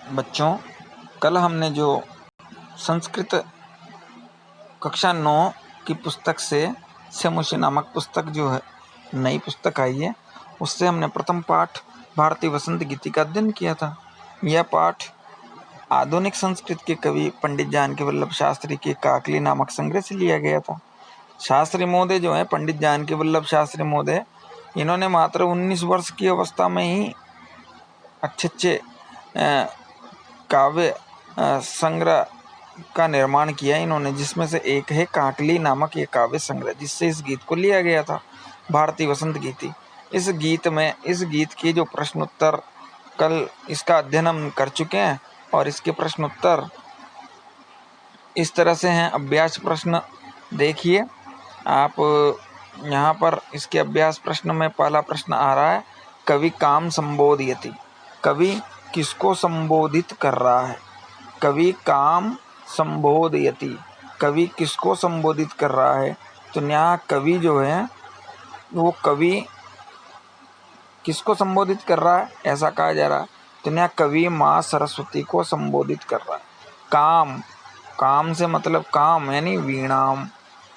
बच्चों, कल हमने जो संस्कृत कक्षा 9 की पुस्तक से सेमुषी नामक पुस्तक जो है नई पुस्तक आई है, उससे हमने प्रथम पाठ भारतीय वसंत गीति का अध्ययन किया था। यह पाठ आधुनिक संस्कृत के कवि पंडित जानकी वल्लभ शास्त्री के काकली नामक संग्रह से लिया गया था। शास्त्री महोदय जो है, पंडित जानकी वल्लभ शास्त्री महोदय, इन्होंने मात्र 19 वर्ष की अवस्था में ही अच्छे काव्य संग्रह का निर्माण किया इन्होंने, जिसमें से एक है काकली नामक ये काव्य संग्रह, जिससे इस गीत को लिया गया था, भारतीय वसंत गीति। इस गीत के जो प्रश्नोत्तर कल इसका अध्ययन हम कर चुके हैं, और इसके प्रश्नोत्तर इस तरह से हैं। अभ्यास प्रश्न देखिए आप यहाँ पर, इसके अभ्यास प्रश्न में पहला प्रश्न आ रहा है, कवि काम संबोधयति। कवि किसको संबोधित कर रहा है? कवि काम संबोधयति, कवि किसको संबोधित कर रहा है? तो यहाँ कवि जो है वो कवि किसको संबोधित कर रहा है ऐसा कहा जा रहा है। तो यहाँ कवि माँ सरस्वती को संबोधित कर रहा है। काम से मतलब काम यानी वीणाम।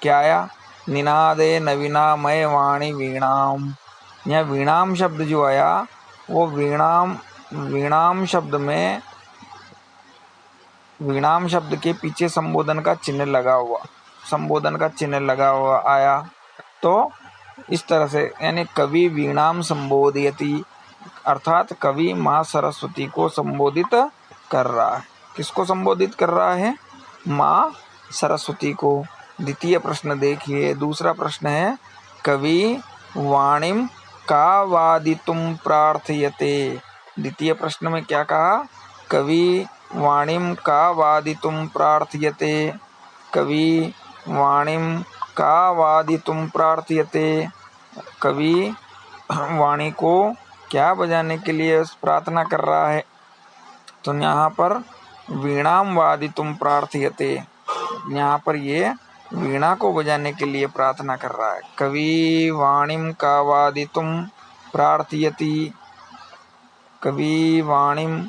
क्या आया? निनादे नवीनामय वाणी वीणाम। यहाँ वीणाम शब्द जो आया वो वीणाम शब्द के पीछे संबोधन का चिन्ह लगा हुआ आया। तो इस तरह से यानी कवि वीणाम संबोधयति, अर्थात कवि माँ सरस्वती को संबोधित कर रहा है। किसको संबोधित कर रहा है? माँ सरस्वती को। द्वितीय प्रश्न देखिए, दूसरा प्रश्न है, कवि वाणीम का वादितुम प्रार्थयते। द्वितीय प्रश्न में क्या कहा? कवि वाणीम का वादितुम प्रार्थयते। कवि वाणीम का वादितुम प्रार्थयते। कवि वाणी को क्या बजाने के लिए प्रार्थना कर रहा है? तो यहाँ पर वीणाम वादितुम प्रार्थयते, यहाँ पर ये वीणा को बजाने के लिए प्रार्थना कर रहा है। कवि वाणीम का वादितुम प्रार्थयति। कवि वाणीम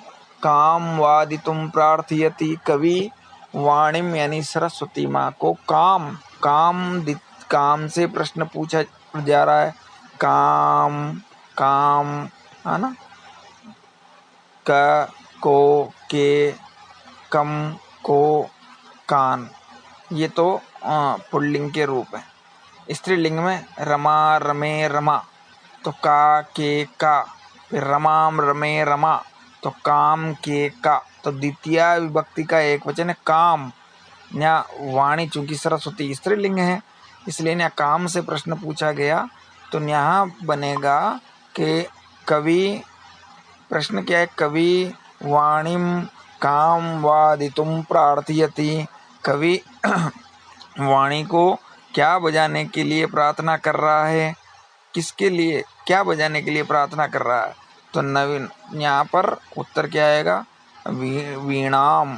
काम वादितुम प्रार्थयति। कवि वाणीम यानी सरस्वती माँ को काम से प्रश्न पूछा जा रहा है। काम है ना, क को के कम को कान, ये तो पुल्लिंग के रूप है। स्त्रीलिंग में रमा रमे रमा, तो का के का। फिर रमाम रमे रमा, तो काम के का। तो द्वितीय विभक्ति का एक वचन है काम। यहाँ वाणी चूंकि सरस्वती स्त्रीलिंग है, इसलिए यहाँ काम से प्रश्न पूछा गया। तो यहाँ बनेगा कि कवि, प्रश्न क्या है? कवि वाणीम काम वादितुम प्रार्थयति। कवि वाणी को क्या बजाने के लिए प्रार्थना कर रहा है? किसके लिए, क्या बजाने के लिए प्रार्थना कर रहा है? तो नवीन, यहाँ पर उत्तर क्या आएगा? वीणाम,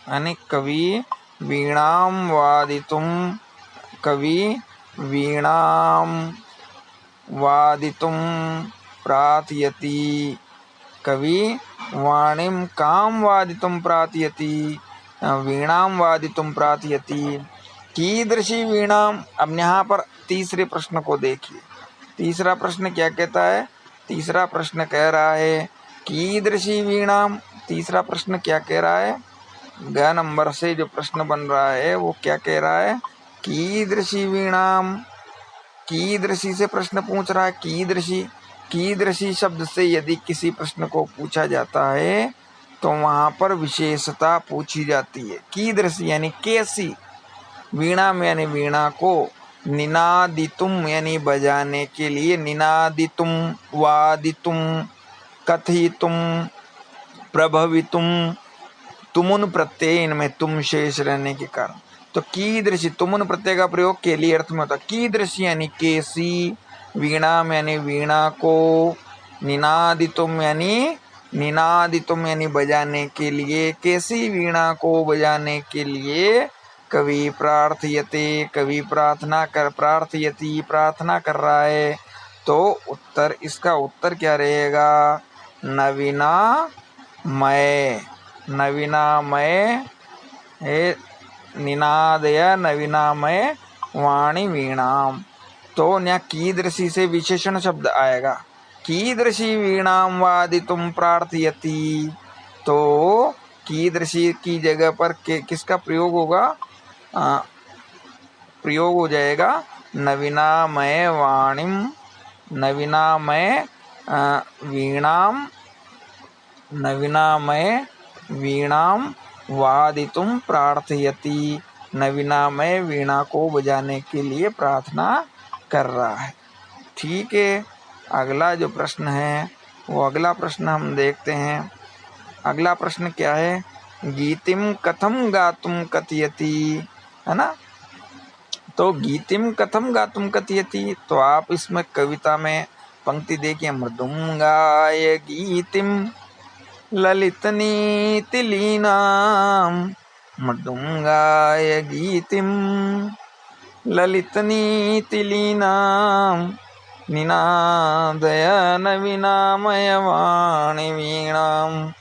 यानी कवि वीणाम वादितुम, कवि वीणाम वादितुम प्रार्थयति। कवि वाणीम काम वादितुम प्रार्थयति, वीणाम वादितुम प्रार्थयति। कीदृशी वीणाम। अब यहाँ पर तीसरे प्रश्न को देखिए। तीसरा प्रश्न क्या कहता है? तीसरा प्रश्न कह रहा है कीदृशी वीणाम। तीसरा प्रश्न क्या कह रहा है? ग नंबर से जो प्रश्न बन रहा है वो क्या कह रहा है? कीदृशी वीणाम। कीदृशी से प्रश्न पूछ रहा है। कीदृशी शब्द से यदि किसी प्रश्न को पूछा जाता है तो वहां पर विशेषता पूछी जाती है। कीदृशी यानी कैसी। वीणा में यानी वीणा को, निनादितुम यानी बजाने के लिए, निनादितुम, वादितुम, कथितुम, प्रभवितुम, तुमुन प्रत्यय, इनमें तुम शेष रहने के कारण। तो कीदृशी, तुमुन प्रत्यय का प्रयोग के लिए अर्थ में होता है। कीदृशी यानी कैसी, वीणा में यानी वीणा को, निनादितुम यानी बजाने के लिए, कैसी वीणा को बजाने के लिए। कवि प्रार्थयते, कवि प्रार्थना कर रहा है। तो उत्तर, इसका उत्तर क्या रहेगा? नवीनामय। नवीनामय हे निनादय नवीनामय वाणी वीणाम। तो यहाँ कीदृशी से विशेषण शब्द आएगा। कीदृशी वीणाम वादितुम प्रार्थयति, तो कीदृशी की जगह पर किसका प्रयोग होगा, प्रयोग हो जाएगा नवीनामय वाणिम, नवीनामय वीणाम, नवीनामय वीणाम वादितुम प्रार्थयति। नवीनामय वीणा को बजाने के लिए प्रार्थना कर रहा है। ठीक है, अगला जो प्रश्न है वो अगला प्रश्न हम देखते हैं। अगला प्रश्न क्या है, गीतिम कथम गातुम कथयति, है ना। तो गीतिम कथम गातुम कथयति, तो आप इसमें कविता में पंक्ति देखिए, मृदुंगाय गीतिम ललित नीति लीनाम, मृदुंगाय गीतिम ललित नीति लीनाम, निनादय नवीनामय वाणी वीणाम।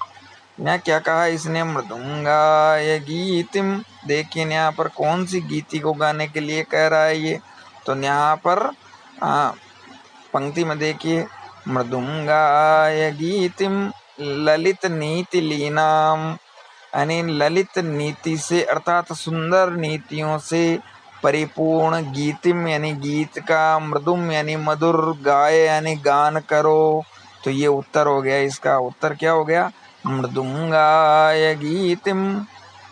यहाँ क्या कहा इसने, मृदुंगाय गीतिम। देखिए यहाँ पर कौन सी गीति को गाने के लिए कह रहा है ये, तो यहाँ पर पंक्ति में देखिए, मृदुंगाय गीतिम ललित नीति लीनाम, यानी ललित नीति से अर्थात सुंदर नीतियों से परिपूर्ण, गीतिम यानी गीत का, मृदुम यानी मधुर, गाय यानी गान करो। तो ये उत्तर हो गया, इसका उत्तर क्या हो गया, मृदुंगाय गीतिम।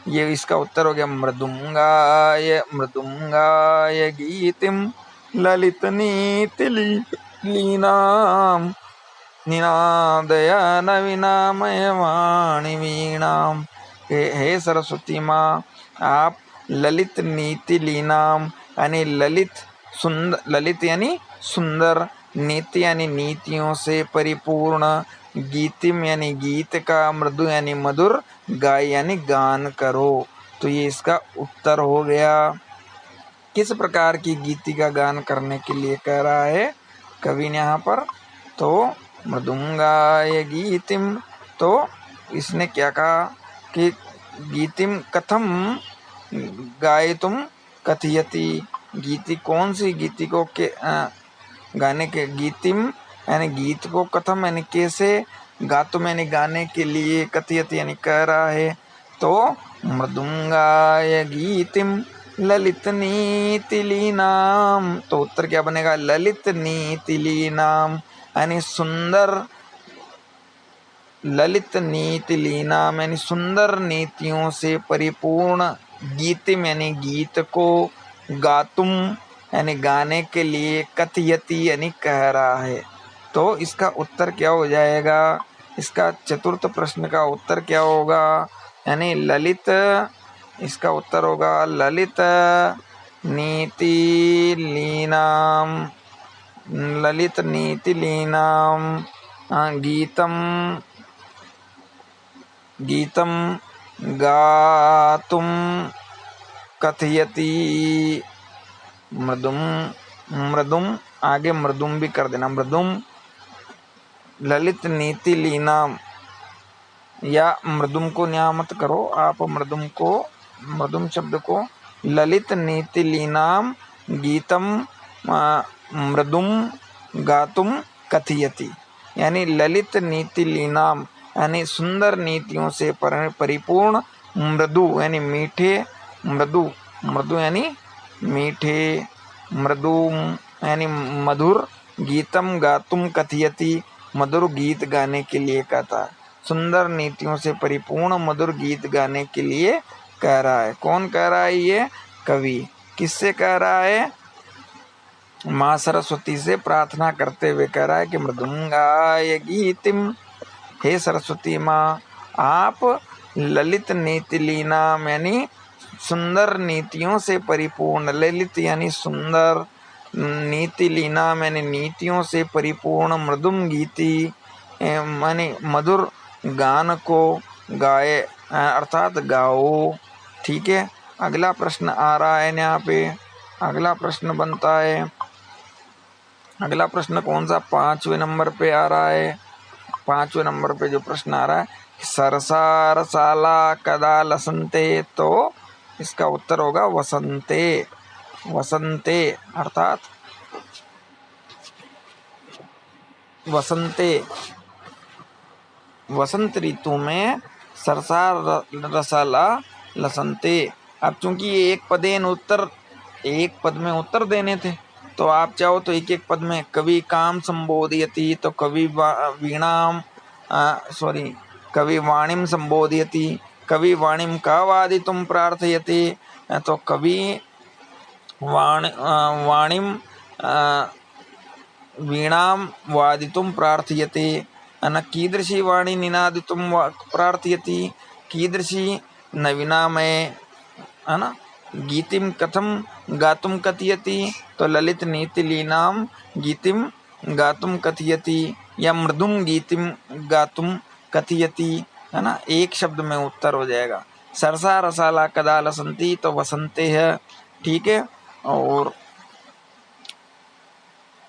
ये इसका उत्तर हो गया मृदुंगाय, मृदुंगाय गीतिम ललित नीति लीनाम, निनादय नवीनामय वाणी वीणाम। हे सरस्वती माँ, आप ललित नीति लीनाम यानी ललित सुंदर, ललित यानी सुंदर, नीति यानी नीतियों से परिपूर्ण, गीतिम यानी गीत का, मृदु यानी मधुर, गाय यानी गान करो। तो ये इसका उत्तर हो गया। किस प्रकार की गीति का गान करने के लिए कह रहा है कवि ने यहाँ पर, तो मृदुंगाय गीतिम। तो इसने क्या कहा कि गीतिम कथम गायितुम कथयति, गीति कौन सी गीति को के गाने के, गीतिम यानी गीत को, कथम यानी कैसे, गातुम यानी गाने के लिए, कथयति यानी कह रहा है। तो मृदुंगाय गीतिम ललित नीति लीनाम, तो उत्तर क्या बनेगा, ललित नीति लीनाम यानी सुंदर, ललित नीति लीनाम यानी सुंदर नीतियों से परिपूर्ण, गीतिम यानी गीत को, गातुम यानी गाने के लिए, कथयति यानी कह रहा है। तो इसका उत्तर क्या हो जाएगा, इसका चतुर्थ प्रश्न का उत्तर क्या होगा, यानी ललित, इसका उत्तर होगा ललित नीति लीनाम, ललित नीति लीनाम गीतम, गीतम गातुम कथयति। मृदुम, मृदुम आगे मृदुम भी कर देना, मृदुम ललित नीति लीनाम, या मृदुम को न्याय मत करो आप, मृदुम को, मृदुम शब्द को ललित नीति लीनाम गीतम मृदुम गातुम कथयति, यानी ललित नीति लीनाम यानी सुंदर नीतियों से परिपूर्ण, मृदु यानी मीठे, मृदु, मृदु यानी मीठे, मृदुम यानी मधुर, गीतम गातुम कथयति मधुर गीत गाने के लिए कहता, सुंदर नीतियों से परिपूर्ण मधुर गीत गाने के लिए कह रहा है। कौन कह रहा है, ये कवि। किससे कह रहा है, माँ सरस्वती से प्रार्थना करते हुए कह रहा है कि मृदुंगाय गीतिम, हे सरस्वती माँ, आप ललित नीति लीनाम यानी सुंदर नीतियों से परिपूर्ण, ललित यानी सुंदर, नीति लीनाम यानी नीतियों से परिपूर्ण, मृदुम गीति यानी मधुर गान को गाए अर्थात गाओ। ठीक है, अगला प्रश्न आ रहा है यहाँ पे, अगला प्रश्न बनता है, अगला प्रश्न कौन सा, 5वें नंबर पे आ रहा है। 5वें नंबर पे जो प्रश्न आ रहा है सरसा रसाला कदा लसन्ते, तो इसका उत्तर होगा वसंते। वसंते अर्थात वसंते, वसंत ऋतु में सरसा रसाला लसंते। अब चूंकि ये एक पदेन उत्तर, एक पद में उत्तर देने थे, तो आप चाहो तो एक एक पद में कवि काम संबोधयति, तो कवि वीणाम सॉरी कवि वाणीम संबोधयति, कवि वाणीम का वादितुम प्रार्थयति, तो कवि वाणीम वीणाम वादितुम प्रार्थयते, न कीदृशी वाणी निनादितुम प्रार्थयति, कीदृशी नवीनामय, है ना, गीतिम कथम गातुम कथयति, तो ललित नीतिलीनाम गीतिम गातुम कथयति, या मृदुम गीतिम गातुम कथयति, है ना, एक शब्द में उत्तर हो जाएगा। सरसा रसाला कदा लसंती, तो वसंते है, ठीक है। और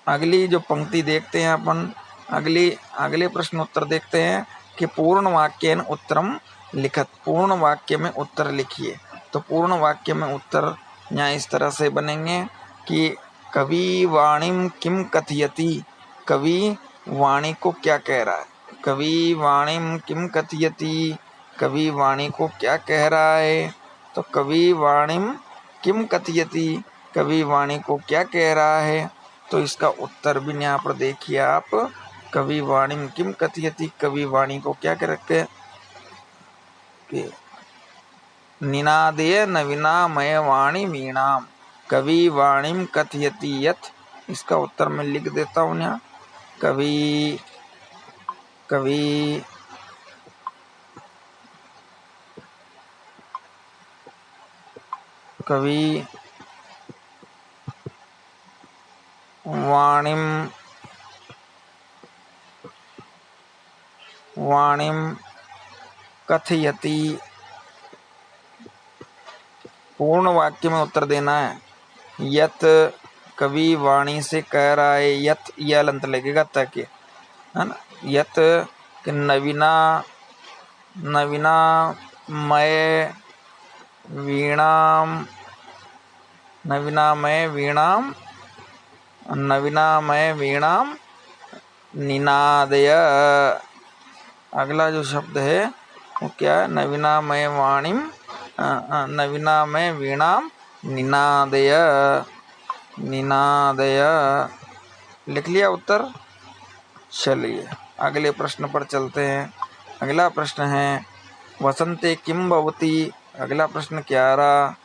अगली जो पंक्ति देखते हैं अपन, अगले प्रश्न उत्तर देखते हैं कि पूर्ण वाक्येन उत्तरम लिखत, पूर्ण वाक्य में उत्तर लिखिए। तो पूर्ण वाक्य में उत्तर यहाँ इस तरह से बनेंगे कि कवि वाणीम किम कथयति, कवि वाणी को क्या कह रहा है, कवि वाणीम किम कथयति, कवि वाणी को क्या कह रहा है, तो कवि वाणीम किम कथयति, कवि वाणी को क्या कह रहा है, तो इसका उत्तर भी यहाँ पर देखिए आप, कवि वाणी किम कथयति, कवि वाणी को क्या कह रखे कि निनादेय नवीनामय वाणी वीणाम, कवि वाणीम कथयति यथ, इसका उत्तर मैं लिख देता हूँ यहाँ, कवि कवि कवि वाणीम कथयति, पूर्ण वाक्य में उत्तर देना है। यत कवि वाणी से कह रहा है, यत यह अंत लगेगा तक, है ना, यत नवीना मय वीणाम, नवीनामय वीणाम निनादय। अगला जो शब्द है वो क्या है, नवीनामय वाणीम, नवीनामय वीणाम निनादय, निनादय, लिख लिया उत्तर। चलिए अगले प्रश्न पर चलते हैं। अगला प्रश्न है वसंते किम भवति, अगला प्रश्न क्या रहा,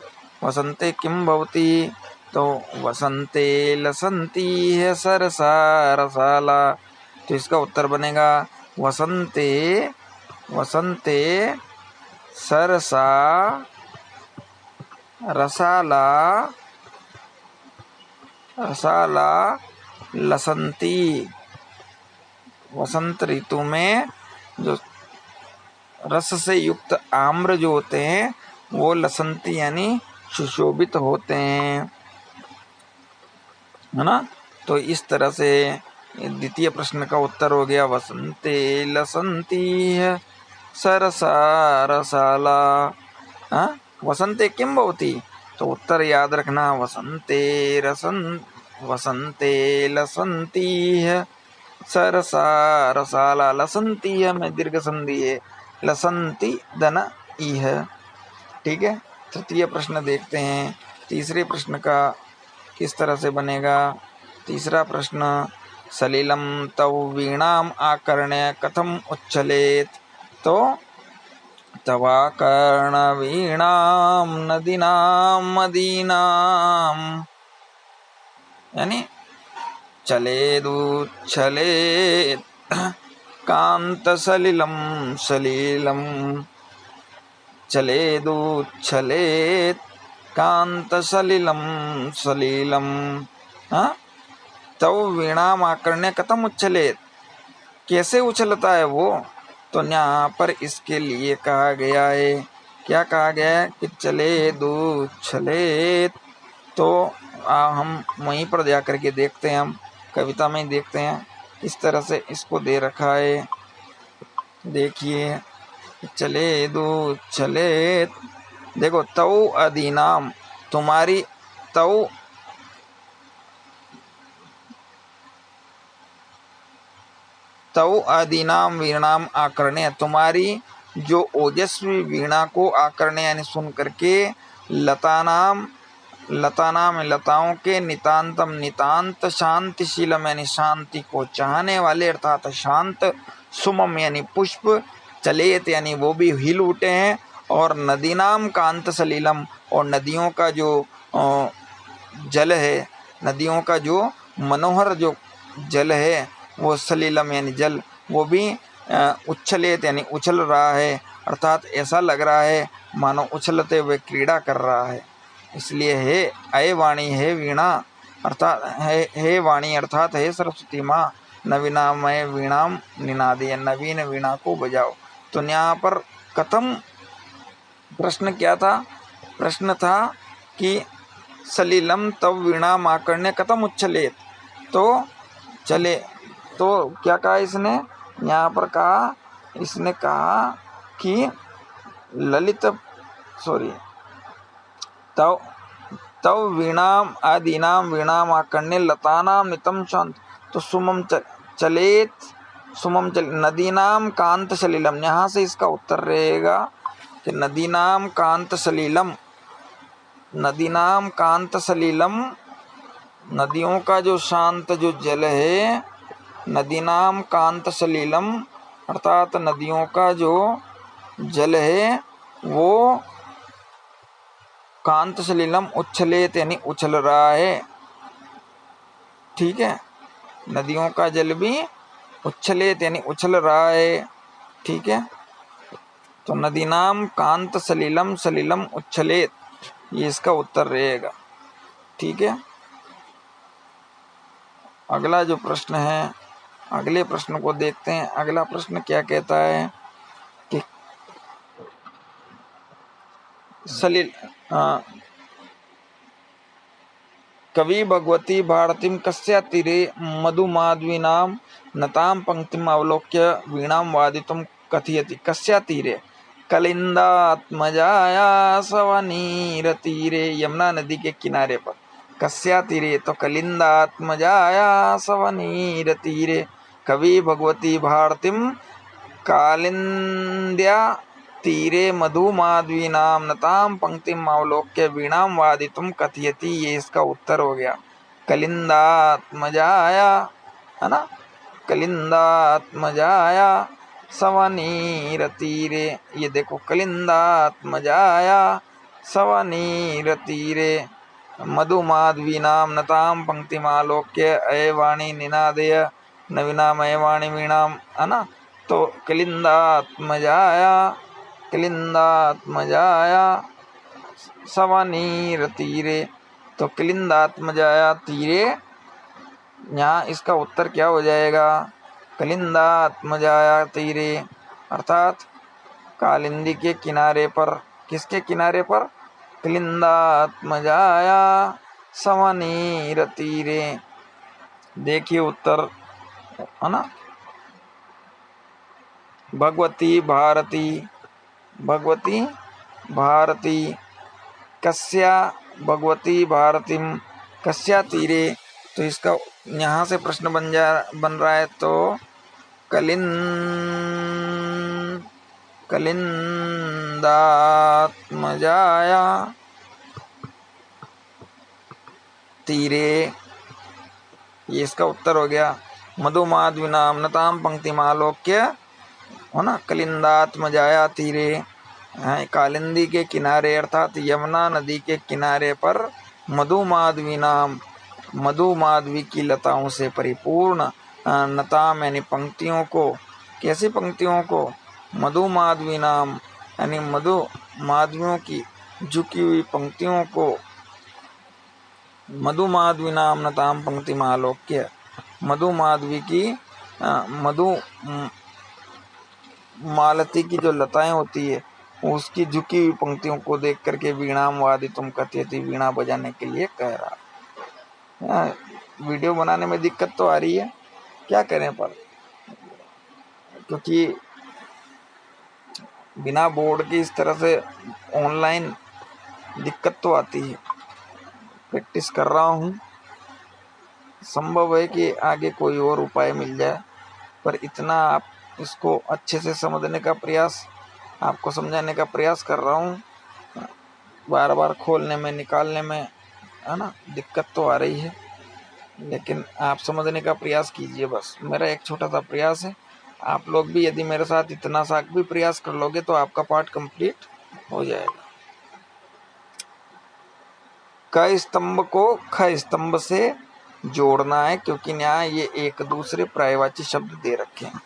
वसंते किम भवति, तो वसंते लसंती है सरसा रसाला, तो इसका उत्तर बनेगा वसंते सरसा रसाला लसंती। वसंत ऋतु में जो रस से युक्त आम्र जो होते हैं वो लसंती यानी सुशोभित होते हैं, है ना। तो इस तरह से द्वितीय प्रश्न का उत्तर हो गया वसंते लसंती है सरसा रसाला। वसंते किम भवति, तो उत्तर याद रखना, वसंते लसंती है सरसा रसाला, लसंती है में दीर्घ संधि है, लसंती धन ई है, ठीक है। तृतीय प्रश्न देखते हैं, तीसरे प्रश्न का किस तरह से बनेगा। तीसरा प्रश्न सलिलम तव वीणाम आकर्ण्य कथम उच्छलेत, तो तवाकर्ण वीणाम नदीनाम मदीनाम, यानी चलेदुच्छलेत कांत सलिलम सलीलम, चलेदुच्छलेत कांत सलिलम सलीलम। तव वीणाम आकर्ण्य कथम उच्छलेत, कैसे उछलता है वो, तो यहाँ पर इसके लिए कहा गया है, क्या कहा गया है कि चलेदुच्छलेत। तो हम वहीं पर जा करके देखते हैं, हम कविता में ही देखते हैं इस तरह से इसको दे रखा है। देखिए चलेदु चलेत। देखो तौ अदीनाम, तुम्हारी तौ तौ आदीनाम वीणाम आकरणे, तुम्हारी जो ओजस्वी वीणा को आकरणे यानी सुन करके लतानाम, लतानाम लताओं के नितांतम नितांत शांतिशीलम यानी शांति को चाहने वाले अर्थात शांत, सुमम यानी पुष्प, चलेत यानी वो भी हिल उठे हैं, और नदीनाम कांत सलीलम, और नदियों का जो जल है, नदियों का जो मनोहर जो जल है वो सलीलम यानी जल, वो भी उच्छलेत यानी उछल रहा है, अर्थात ऐसा लग रहा है मानो उछलते हुए क्रीड़ा कर रहा है। इसलिए हे अय वाणी, हे वीणा अर्थात हे वाणी अर्थात हे सरस्वती माँ, नवीनामय वीणाम निनादे, नवीन वीणा को बजाओ। तो यहाँ पर कथम प्रश्न क्या था? प्रश्न था कि सलीलम तब वीणा माकर्ण्य कथम उच्छलेत, तो चले, तो क्या कहा इसने यहाँ पर? कहा इसने कहा कि ललित सॉरी तव तव वीणाम आदीनाम वीणाम आकर्ण्य लतानाम नितम शांत, तो सुमम चलेत, सुमम चल नदीनाम कांत सलीलम, यहाँ से इसका उत्तर रहेगा कि नदीनाम कांत सलीलम, नदीनाम कांत सलीलम, नदियों का जो शांत जो जल है, नदीनाम कांत सलीलम अर्थात नदियों का जो जल है वो कांत सलीलम उच्छलेत यानी उछल रहा है। ठीक है, नदियों का जल भी उच्छलेत यानी उछल रहा है। ठीक है, तो नदीनाम कांत सलीलम, सलीलम उच्छलेत, ये इसका उत्तर रहेगा। ठीक है, अगला जो प्रश्न है, अगले प्रश्न को देखते हैं। अगला प्रश्न क्या कहता है कि सलील कवि भगवती भारतीम कस्या तीरे मधुमाधवीनाम नताम पंक्तिम अवलोक्य वीणाम वादितुम कथयति। कस्या तीरे? कलिंदात्मजाया सवनीर तीरे, यमुना नदी के किनारे पर। कस्या तीरे? तो कलिंदात्मजाया सवनीर तीरे कवि भगवती भारतीम कालिंद्या तीरे मधुमाधवीनाम नताम पंक्तिम अवलोक्य वीणाम वादितुम कथयति, ये इसका उत्तर हो गया। कलिंदात्मजाया, है ना, कलिंदात्मजाया सवनीर तीरे, ये देखो कलिंदात्मजाया सवनीर तीरे मधुमाधवीनाम नताम पंक्तिम आलोक्य अयवाणी निनादय नवीनाम अयवाणी वीणाम, है ना। तो कलिंदात्मजाया, कलिंदात्मजाया सवनीर तीरे, तो कलिंदात्मजाया तीरे, यहाँ इसका उत्तर क्या हो जाएगा? कलिंदात्मजाया तीरे अर्थात कालिंदी के किनारे पर। किसके किनारे पर? कलिंदात्मजाया सवनीर तीरे। देखिए उत्तर, है ना। भगवती भारती, भगवती भारती कस्या, भगवती भारतीम कस्या तीरे, तो इसका यहाँ से प्रश्न बन रहा है। तो कलिंदात्मजाया तीरे, ये इसका उत्तर हो गया। मधुमाधवीनाम नताम पंक्तिमालोक्य, है ना, कलिंदात्मजाया तीरे, कालिंदी के किनारे अर्थात यमुना नदी के किनारे पर मधुमाधवी नाम, मधुमाधवी की लताओं से परिपूर्ण नताम यानी पंक्तियों को, कैसी पंक्तियों को? मधुमाधवी नाम यानी मधु माधवियों की झुकी हुई पंक्तियों को, मधुमाधवी नाम नताम पंक्ति मालोक्य, मधुमाधवी की मधु मालती की जो लताएं होती है उसकी झुकी हुई पंक्तियों को देख करके वीणाम वादितुम कथयति, वीणा बजाने के लिए कह रहा। वीडियो बनाने में दिक्कत तो आ रही है, क्या करें, पर क्योंकि बिना बोर्ड की इस तरह से ऑनलाइन दिक्कत तो आती है। प्रैक्टिस कर रहा हूँ, संभव है कि आगे कोई और उपाय मिल जाए, पर इतना आप इसको अच्छे से समझने का प्रयास, आपको समझाने का प्रयास कर रहा हूँ। बार बार खोलने में निकालने में, है ना, दिक्कत तो आ रही है, लेकिन आप समझने का प्रयास कीजिए। बस मेरा एक छोटा सा प्रयास है। आप लोग भी यदि मेरे साथ इतना सा भी प्रयास कर लोगे तो आपका पाठ कंप्लीट हो जाएगा। क स्तंभ को ख स्तंभ से जोड़ना है, क्योंकि यहाँ ये एक दूसरे पर्यायवाची शब्द दे रखे हैं,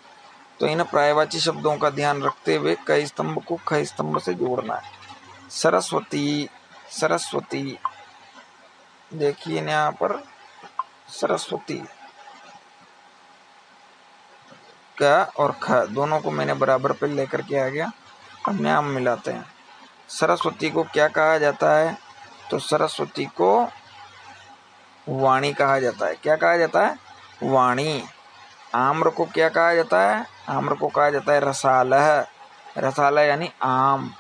तो इन पर्यायवाची शब्दों का ध्यान रखते हुए क स्तंभ को ख स्तंभ से जोड़ना है। सरस्वती, सरस्वती, देखिए यहाँ पर सरस्वती, क और ख दोनों को मैंने बराबर पे लेकर के आ गया। अब नाम मिलाते हैं। सरस्वती को क्या कहा जाता है? तो सरस्वती को वाणी कहा जाता है। क्या कहा जाता है? वाणी। आम्र को क्या कहा जाता है? आम्र को कहा जाता है रसालह, रसालह यानी आम।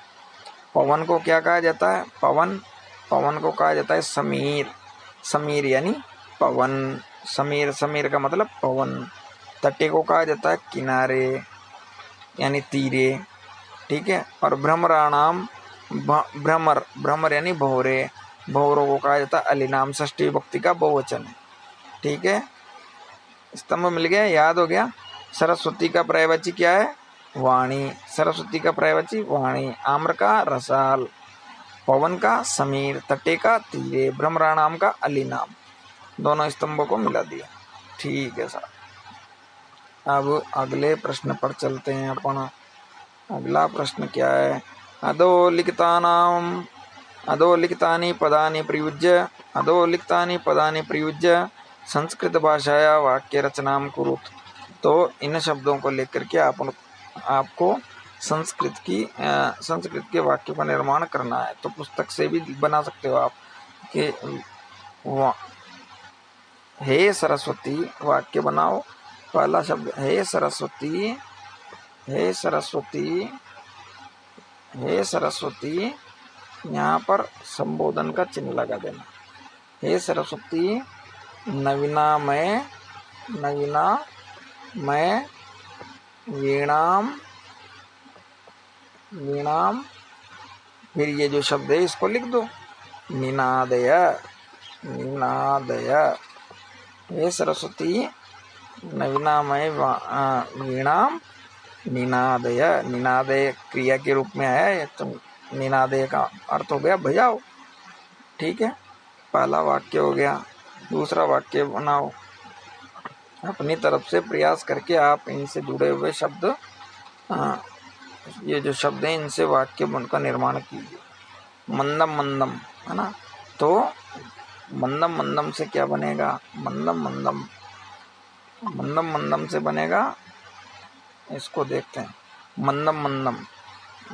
पवन को क्या कहा जाता है? पवन, पवन को कहा जाता है समीर, समीर यानी पवन। समीर, समीर का मतलब पवन। तटे को कहा जाता है किनारे यानी तीरे, ठीक है। और भ्रमराणाम, भ्रमर, भ्रमर यानी भौरे, भौरों को कहा जाता है अलिनाम, षष्ठी विभक्ति का बहुवचन है, ठीक है। स्तंभ मिल गया, याद हो गया। सरस्वती का पर्यायवाची क्या है? वाणी। सरस्वती का पर्यायवाची वाणी। आम्र का रसाल, पवन का समीर, तटे का तीरे, भ्रमराणाम का अलिनाम। दोनों स्तंभों को मिला दिया, ठीक है सर। अब अगले प्रश्न पर चलते हैं अपन। अगला प्रश्न क्या है? अधोलिखितानि पदानि प्रयुज्य, अधोलिखितानि पदानि प्रयुज्य संस्कृत भाषाया वाक्य रचनां कुरुत। तो इन शब्दों को लेकर के आपको संस्कृत के वाक्य का निर्माण करना है। तो पुस्तक से भी बना सकते हो आप कि हे सरस्वती, वाक्य बनाओ। पहला शब्द हे सरस्वती, हे सरस्वती, हे सरस्वती, यहाँ पर संबोधन का चिन्ह लगा देना। हे सरस्वती, नवीना मैं, नवीना मैं वीणाम, वीणाम, फिर ये जो शब्द है इसको लिख दो, निनादय, निनादय। हे सरस्वती, नवीना मैं वीणाम निनादय, निनादय क्रिया के रूप में है, तो निनादय का अर्थ हो गया बजाओ, ठीक है। पहला वाक्य हो गया। दूसरा वाक्य बनाओ, अपनी तरफ से प्रयास करके आप इनसे जुड़े हुए शब्द, ये जो शब्द हैं इनसे वाक्य का निर्माण कीजिए। मंदम, मंदम, है ना, तो मंदम मंदम से क्या बनेगा? मंदम मंदम, मंदम मंदम से बनेगा, इसको देखते हैं। मंदम मंदम,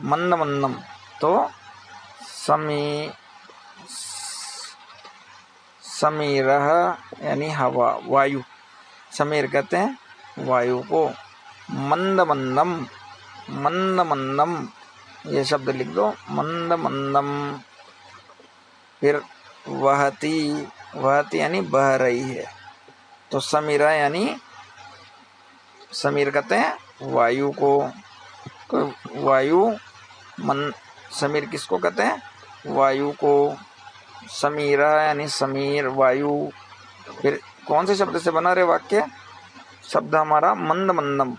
मंद मंदम, तो समीरह यानी हवा, वायु। समीर कहते हैं वायु को। मंद मंदम, मंद मंदम, ये शब्द लिख दो, मंद मंदम। फिर वहती, वहती यानी बह रही है, तो समीरा यानी, समीर कहते हैं वायु को। तो वायु, समीर किसको कहते हैं? वायु को। समीरा यानी समीर, वायु। फिर कौन से शब्द से बना रहे वाक्य? शब्द हमारा मंद मंदम,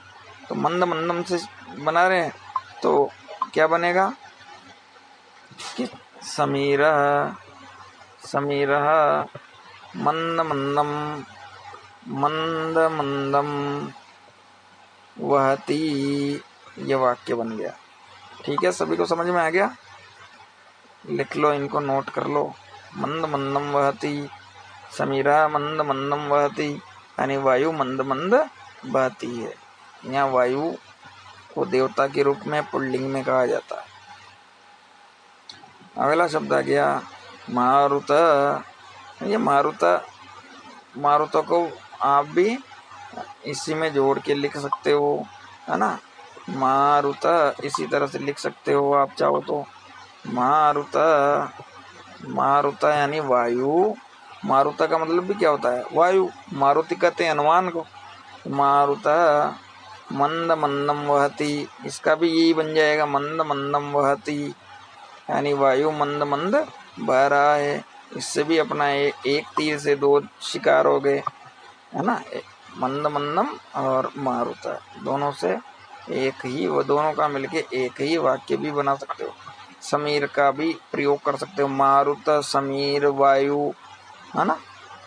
तो मंद मंदम से बना रहे, तो क्या बनेगा कि समीरा, समीरा मंद मंदम, मंद मंदम वहती, ये वाक्य बन गया, ठीक है। सभी को समझ में आ गया? लिख लो, इनको नोट कर लो। मंद मंदम वहती, समीरा मंद मंदम वहती, यानी वायु मंद मंद बहती है। यहाँ वायु को देवता के रूप में पुल्लिंग में कहा जाता है। अगला शब्द आ गया मारुत। ये मारुत, मारुत को आप भी इसी में जोड़ के लिख सकते हो, है ना। मारुत, इसी तरह से लिख सकते हो आप चाहो तो। मारुत, मारुत यानी वायु। मारुत का मतलब भी क्या होता है? वायु। मारुति कहते हैं हनुमान को। मारुत मंद मंदम वहति, इसका भी यही बन जाएगा, मंद मंदम वहति, यानी वायु मंद मंद बह रहा है। इससे भी अपना एक तीर से दो शिकार हो गए, है ना। मंद मंदम और मारुत दोनों से एक ही, वो दोनों का मिलके एक ही वाक्य भी बना सकते हो। समीर का भी प्रयोग कर सकते हो, मारुत समीर वायु, है ना।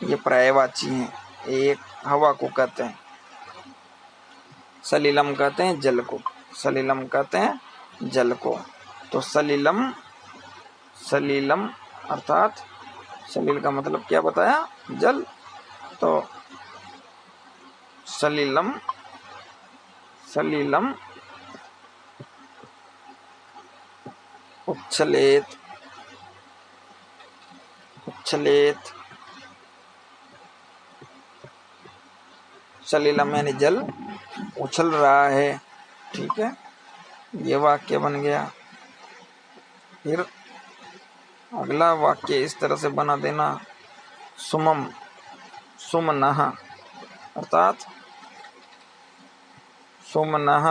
ये पर्यायवाची हैं। एक हवा को कहते हैं, सलिलम कहते हैं जल को, सलिलम कहते हैं जल को। तो सलिलम, सलिलम अर्थात सलिल का मतलब क्या बताया? जल। तो सलिलम, सलिलम उच्छलेत, उच्छलेत, सलिलम यानी जल उछल रहा है। ठीक है, ये वाक्य बन गया। फिर अगला वाक्य इस तरह से बना देना, सुमम सुमनः, अर्थात सुमनः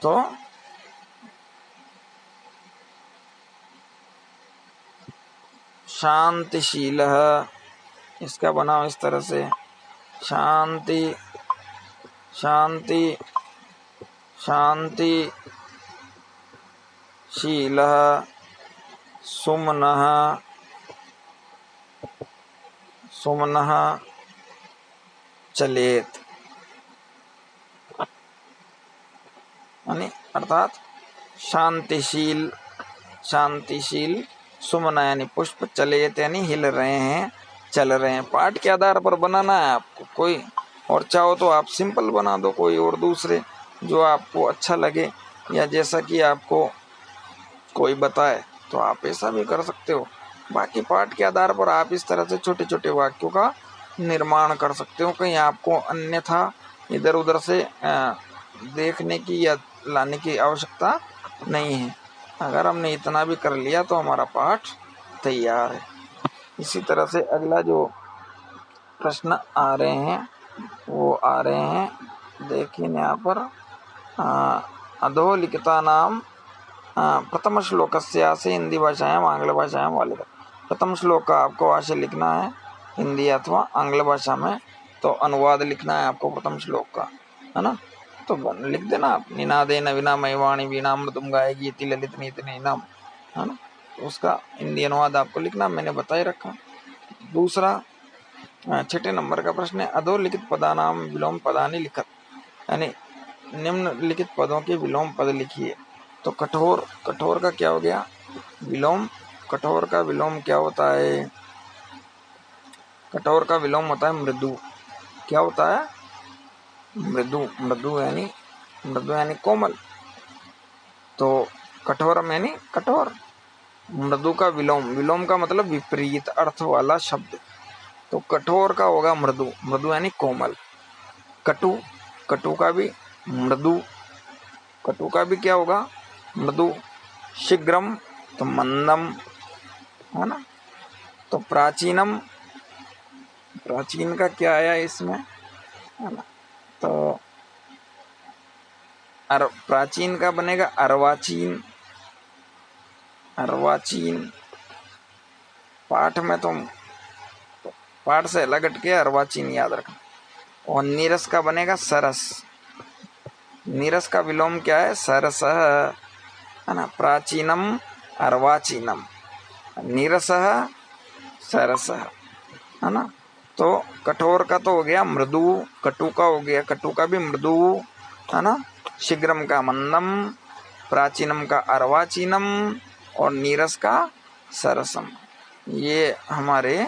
तो शांतिशीलः, इसका बनाओ इस तरह से, शांति शांति शांति शीलः सुमनः, सुमनः चलेत, यानी अर्थात शांतिशील, शांतिशील सुमन यानी पुष्प, चलेत यानी हिल रहे हैं, चल रहे हैं। पाठ के आधार पर बनाना है आपको, कोई और चाहो तो आप सिंपल बना दो, कोई और दूसरे जो आपको अच्छा लगे, या जैसा कि आपको कोई बताए तो आप ऐसा भी कर सकते हो। बाकी पाठ के आधार पर आप इस तरह से छोटे छोटे वाक्यों का निर्माण कर सकते हो। कहीं आपको अन्यथा इधर उधर से देखने की या लाने की आवश्यकता नहीं है। अगर हमने इतना भी कर लिया तो हमारा पाठ तैयार है। इसी तरह से अगला जो प्रश्न आ रहे हैं वो आ रहे हैं, देखिए यहाँ पर अधोलिखिता नाम प्रथम श्लोकस्य से हिंदी भाषायाम आंग्ल भाषायाम वाले प्रथम श्लोक का आपको आशय लिखना है हिंदी अथवा आंग्ल भाषा में, तो अनुवाद लिखना है आपको प्रथम श्लोक का, है ना। तो लिख देना आप, निनादे नवीना मैवाणी वीणा मृदुम गाएगी इति ललित नीति नाम, है ना। तो उसका हिंदी अनुवाद आपको लिखना, मैंने बता ही रखा। दूसरा छठे नंबर का प्रश्न है, अधोलिखित पदानाम विलोम पदानि लिखत, यानी निम्नलिखित पदों के विलोम पद लिखिए। तो कठोर, कठोर का क्या हो गया? विलोम। कठोर का विलोम क्या होता है? कठोर का विलोम होता है मृदु। क्या होता है? मृदु। मृदु यानी कोमल। तो कठोरम यानी कठोर। मृदु का विलोम, विलोम का मतलब विपरीत अर्थ वाला शब्द। तो कठोर का होगा मृदु, मृदु यानी कोमल। कटु, कटु का भी मृदु, कटु का भी क्या होगा? मृदु। शीघ्रम तो मंदम, है ना। तो प्राचीनम, प्राचीन का क्या आया इसमें, है ना। तो प्राचीन का बनेगा अर्वाचीन, अर्वाचीन। पाठ में तो पाठ से अलग हट के अर्वाचीन याद रखना। और नीरस का बनेगा सरस, नीरस का विलोम क्या है? सरस, है ना। प्राचीनम अर्वाचीनम, नीरस सरस, है ना। तो कठोर का तो हो गया मृदु, कटु का हो गया, कटु का भी मृदु, है ना। शीघ्रम का मंदम, प्राचीनम का अर्वाचीनम और नीरस का सरसम। ये हमारे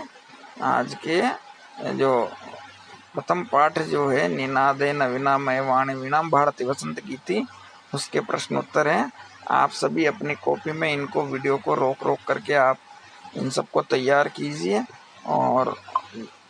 आज के जो प्रथम पाठ जो है निनादे नवीना मैवाणी वीणाम भारती वसंत गीति, उसके प्रश्न उत्तर हैं। आप सभी अपनी कॉपी में इनको वीडियो को रोक रोक करके आप इन सबको तैयार कीजिए और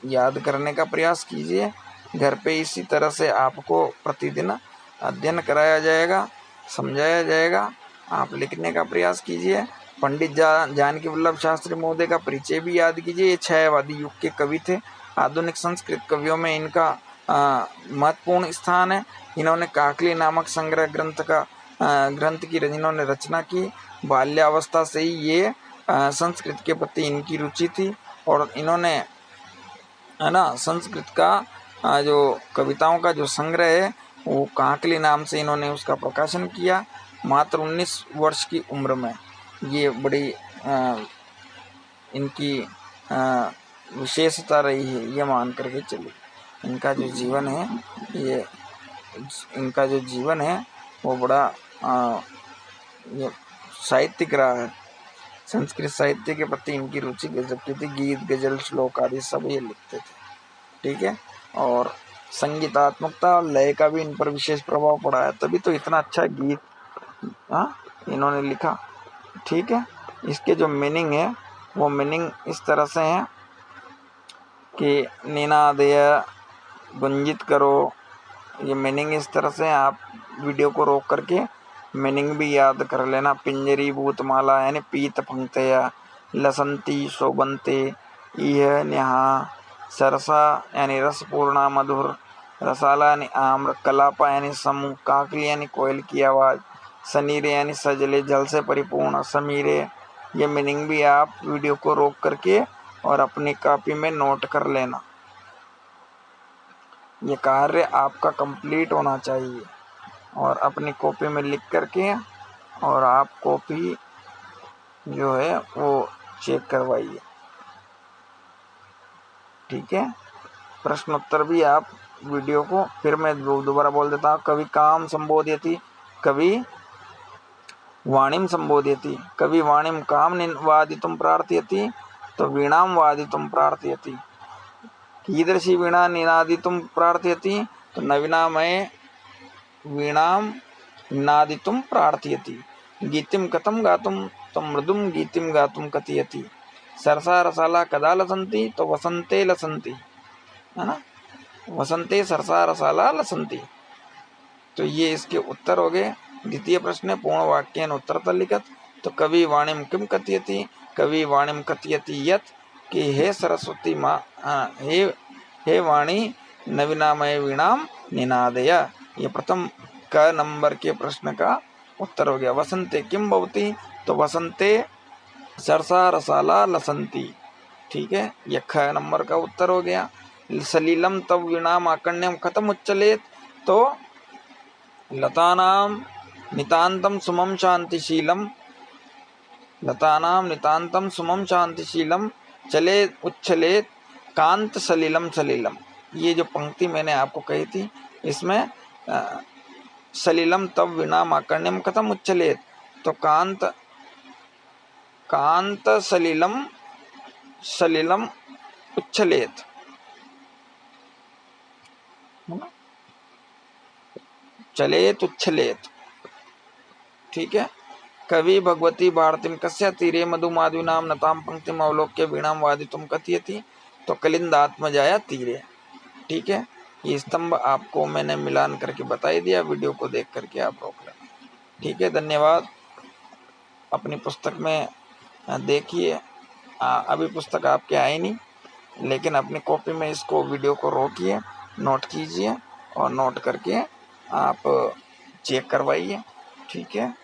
याद करने का प्रयास कीजिए। घर पे इसी तरह से आपको प्रतिदिन अध्ययन कराया जाएगा, समझाया जाएगा। आप लिखने का प्रयास कीजिए। पंडित जानकी वल्लभ शास्त्री महोदय का परिचय भी याद कीजिए। ये छायावादी युग के कवि थे। आधुनिक संस्कृत कवियों में इनका महत्वपूर्ण स्थान है। इन्होंने काकली नामक संग्रह ग्रंथ की इन्होंने रचना की। बाल्यावस्था से ही ये संस्कृत के प्रति इनकी रुचि थी और इन्होंने, है ना, संस्कृत का जो कविताओं का जो संग्रह है वो काकली नाम से इन्होंने उसका प्रकाशन किया। मात्र 19 वर्ष की उम्र में। ये बड़ी इनकी विशेषता रही है, ये मान करके चलिए। इनका जो जीवन है वो बड़ा ये साहित्यिक रहा है। संस्कृत साहित्य के प्रति इनकी रुचि गजब की थी। गीत, गजल, श्लोक आदि सब ये लिखते थे। ठीक है। और संगीतात्मकता और लय का भी इन पर विशेष प्रभाव पड़ा है, तभी तो इतना अच्छा गीत इन्होंने लिखा। ठीक है। इसके जो मीनिंग है वो मीनिंग इस तरह से है कि निनादय गुंजित करो। ये मीनिंग इस तरह से, आप वीडियो को रोक करके मीनिंग भी याद कर लेना। पिंजरी भूतमाला यानी पीत पंक्तया, लसंती शोभनते, इह न्याहा, सरसा यानी रसपूर्णा मधुर, रसाला यानी आम्र, कलापा यानी समूह, काकली यानी कोयल की आवाज़, सनीरे यानी सजले जल से परिपूर्ण, समीरे। ये मीनिंग भी आप वीडियो को रोक करके और अपनी कॉपी में नोट कर लेना। ये कार्य आपका कंप्लीट होना चाहिए और अपनी कॉपी में लिख करके और आप कॉपी जो है वो चेक करवाइए। ठीक है। प्रश्न उत्तर भी आप वीडियो को फिर मैं दोबारा बोल देता हूँ। कवि काम संबोधयति, कवि वाणीम संबोधयति, कवि वाणीम काम वादितुं प्रार्थयति, तो वीणाम वादितुं प्रार्थयति। कीदृशी वीणा निनादितुं प्रार्थयति, तो नवीनामय वीणाम निनादितुं प्रार्थयति। गीतिम कथम गातुं, तो मृदुम गीतिम गातुं कथयति। सरसा रसाला कदा लसंती, तो वसंते लसंती, है ना। वसंते सरसा रसाला लसंती। तो ये इसके उत्तर हो गए। द्वितीय प्रश्न, पूर्ण वाक्येन उत्तरतः लिखत। तो कवि वाणीम किम कथयति, कवि वाणीम कथयति यत्, कि हे सरस्वती माँ, हे वाणी नवीनामय वीणाम निनादय। ये प्रथम क नंबर के प्रश्न का उत्तर हो गया। वसंते किम भवति, तो वसंते सरसा रसाला लसंती। ठीक है। यह ख नंबर का उत्तर हो गया। सलीलम तव वीणाम आकर्ण्यम कथम उच्चलेत, तो लतानाम नितांतम सुमम शांतिशीलम, लतानाम नितांतम सुमम शांतिशीलम, चले उच्छलेत कांत सलीलम सलीलम। ये जो पंक्ति मैंने आपको कही थी, इसमें सलीलम तव वीणाम आकर्ण्यम कथम उच्छलेत, तो कांत सलीलम सलीलम उच्छलेत, चलेत उच्छलेत। ठीक है। कवि भगवती भारतीम कस्य तीरे मधुमाधुनाम नताम पंक्तिम अवलोक्य वीणाम वादितुम कथयति, तो कलिंदात्मजाया तीरे। ठीक है। ये स्तंभ आपको मैंने मिलान करके बता ही दिया, वीडियो को देख करके आप रोक लेना। ठीक है। धन्यवाद। अपनी पुस्तक में देखिए। अभी पुस्तक आपके आई नहीं, लेकिन अपनी कॉपी में इसको वीडियो को रोकिए, नोट कीजिए और नोट करके आप चेक करवाइए। ठीक है।